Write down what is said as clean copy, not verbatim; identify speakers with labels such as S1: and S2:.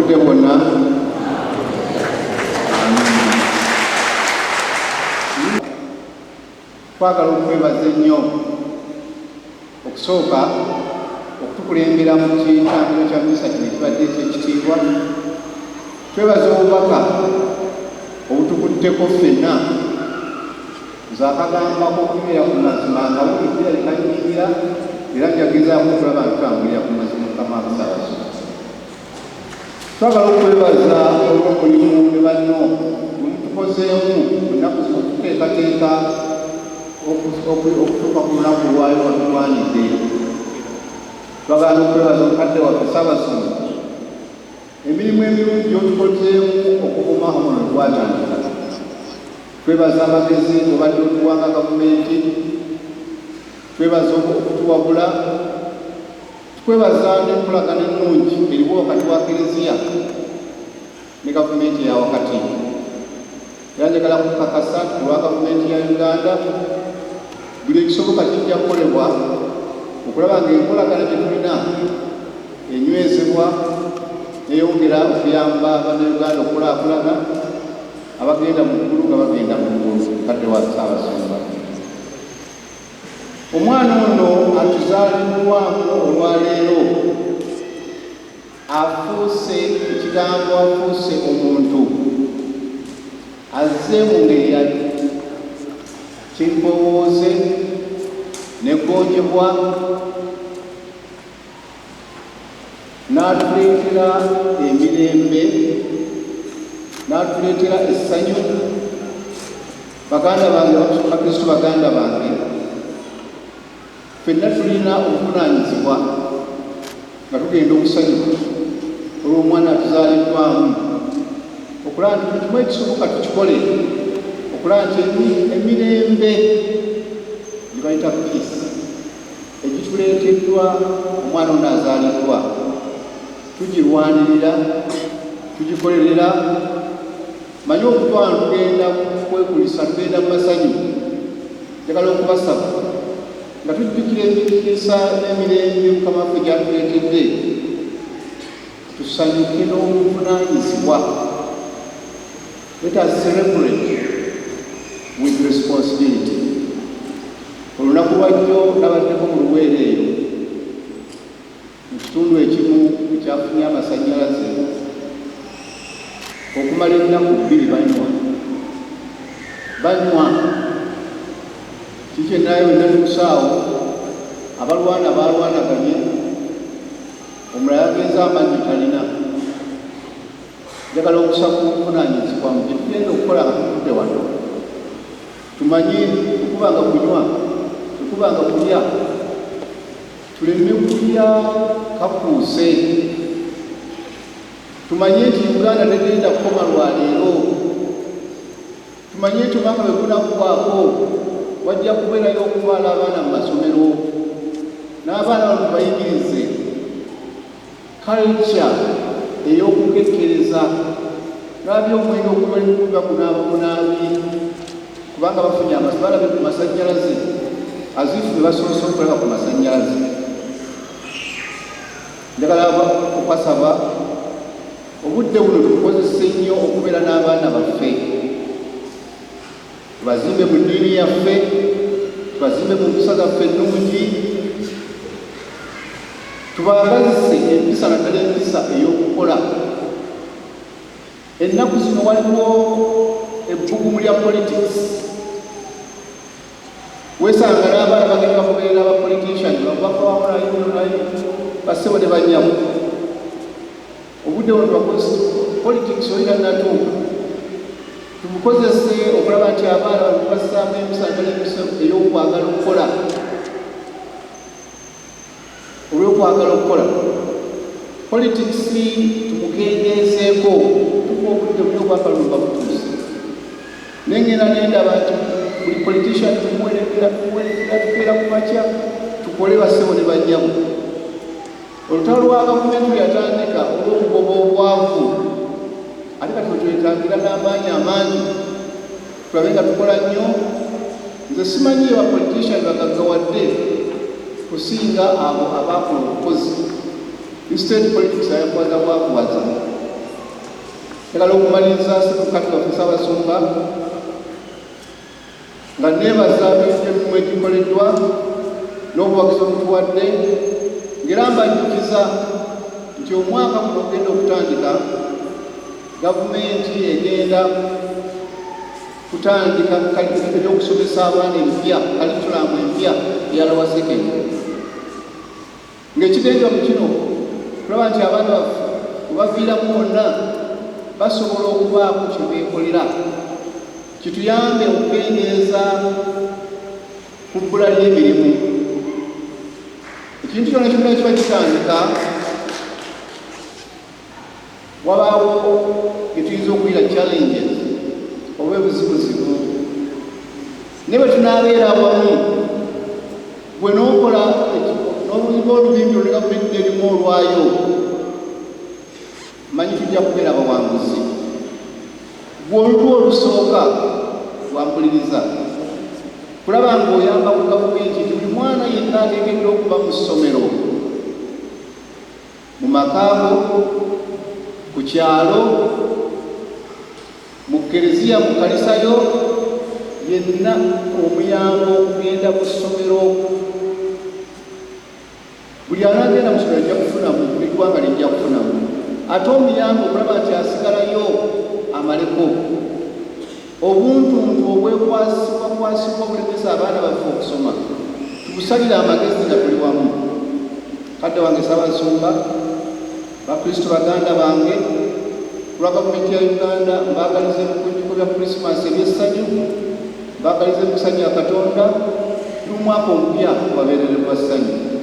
S1: Mutudde bonna. Twagala okwebaza ennyo okusooka okutukulembera mu kitambiro kya misa kino ekibadde ekyekitiibwa. Twebaza obubaka obutukuddeko ffenna nzaakagambako okubeera ku mazima nga bulijjira likanyingira era njagezaako okulaba ntutambulira ku mazima Mukama abasabasa. Twagala okwebaza olw'omulimu ne banno gwemutukozeemu ku nnaku zino okuteekateeka okutuuka ku lunaku lwayo watulwanidde. Twagala n'okwebaza omukadde waffe Ssaabasumba emirimu emirungi gy'otukozeemu okuvuma omuno gwatandika. Twebaza amagezi obadde otuwanga gavumenti, twebaza okutuwabula, twebaza n'enkolagana ennungi eriwo wakati wa Kiriziya ne gavumenti eya wakati. Era njagala kukakasa nti olwa gavumenti ya Uganda buli ekisoboka kijja kukolebwa okulaba ng'enkolagana gye tulina enywezebwa neyongera okuyamba Abannayuganda okulaakulana, abagenda mu ggulu nga bagenda mu ggulu. Mukadde wa Ssaabasumba, omwana ono atuzaalibwamu olwaleero afuuse ekigambo, afuuse omuntu, azze mu ngeri ya kimbowooze neggonjebwa, n'atuleetera emirembe, n'atuleetera essanyu. Baganda bange, Bakristo baganda bange, ffenna tulina obuvunaanyizibwa nga tugenda okusanyuka olw'omwana atuzaaliddwamu, okulaba nti buli kimu ekisoboka tukikole okulaba nti emirembe gye bayita peace egituleeteddwa omwana ono azaaliddwa tugirwanirira, tugikolerera. Manyi okutwala tugenda kwekulisa, tugenda mu masanyu. Njagala okubasaba nga tujjukira emikisa n'emirembe Mukama waffe gyatuleetedde, tusanyuke n'obuvunaanyizibwa. Let us celebrate with responsibility. Olunaku lwajjo nabaddeko mu Luweero eyo mu kitundu ekimu ekyafunye amasannyalaze okumala ennaku 2 banywa kikye naye wena tukusaawo abalwana balwanaganye, omulala yagenza amanyi talina. Njagala okusaba obuvunaanyizibwa mu gye tugenda okukola nga tutudde wano, tumanye tukubanga kunywa, tukubanga kulya, tuleme kulya kakuuse. Tumanye nti Uganda tegenda kukoma lwaleero, tumanye nti omwaka bwe gunaggwaako wajja kubeerayo okutwala abaana mu masomero, n'abaana bano bayigirize culture ey'okukekkereza, nabyo omwenge okuba kunaaba munaabi, kubanga bafunye balabe ku masannyalaze azifu be basoose okulaba ku masannyalaze. Njagala okubasaba obudde buno tubukozese nnyo okubeera n'abaana baffe, tubazimbe mu ddiini yaffe, tubazimbe mu mpisa zaffe ennungi, tubaagazise empisa naddala empisa ey'okukola. Ennaku zino waliwo ebbugumu lya politics, wesanga n'abaana bagenda bakubeerera abapolitician bavakawamulayimunayi basebo ne banyamu. Obudde buno tubakozese politics olina natuuka, tubukozese okulaba nti abaana babassaamu empisa naddala empisa ey'okwagala okukola, olw'okwagala okukola. Politics tumukendeeseeko, tukuba obudde buli obwakalumba butuuse. Nengenda nendaba nti buli politician tumuwerekera tukeera ku makya tukole basebo ne bajjamu. Olutalo lwa gavumenti luyatandika olw'okugoba obwavu, ate kati wetwetangira n'amaanyi amangi tulabe nga tukola nnyo. Nze simanyi abapolitician bagaggawadde kusinga abo abaakola obukozi. Instead politics ayakwaza bwakuwaza njagala okumaliriza Ssekukati waffe Ssaabasumba nga neebaza emirimu egikoleddwa n'obuwagizi obutuwadde, ng'era mbajjukiza nti omwaka guno ogenda okutandika, gavumenti egenda kutandika ebyokusomesa abaana empya, kalikulamu empya eya lower secondary. Ng'ekigendererwa mu kino tulaba nti abaana baffe webaviiramu bonna basobola okubaako kye beekolera, kituyambe okukendeeza ku bbula ly'emirimu. Ekintu kyonna kyonna kiba kitandika, wabaawo bye tuyinza okuyita challenges oba ebuzibuzibu, naye bwe tunaabeera awamu, bwe n'okola n'olulimu olubimbi olwa gavumenti n'erimu olwayo, manyi tujja kubeera abawanguzi. Bw'olutwa olusooka lwampuliriza, kulaba ng'oyamba ku gavumenti nti buli mwana yenna ateekeddwa okuba mu ssomero, mu makaago, ku kyalo, mu kereziya, mu kalisayo, yenna omuyamba okugenda mu ssomero. Buli anaagenda mu ssomero ajja kufunamu, buli ggwanga lijja kufunamu, ate omuyamba okulaba nti asigalayo amaleko obuntuntu obwekwasibwa obulemesa abaana baffe okusoma. Tubusalire amagezi nga tuli wamu. Kadde wange Ssaabasumba, bakristo baganda bange, kulwa gavumenti ya Uganda mbaagaliza ebikujjuko bya Krismasi eby'essanyu, mbaagaliza emisanyu ya Katonda, n'omwaka omupya wabeerere gwa ssanyu.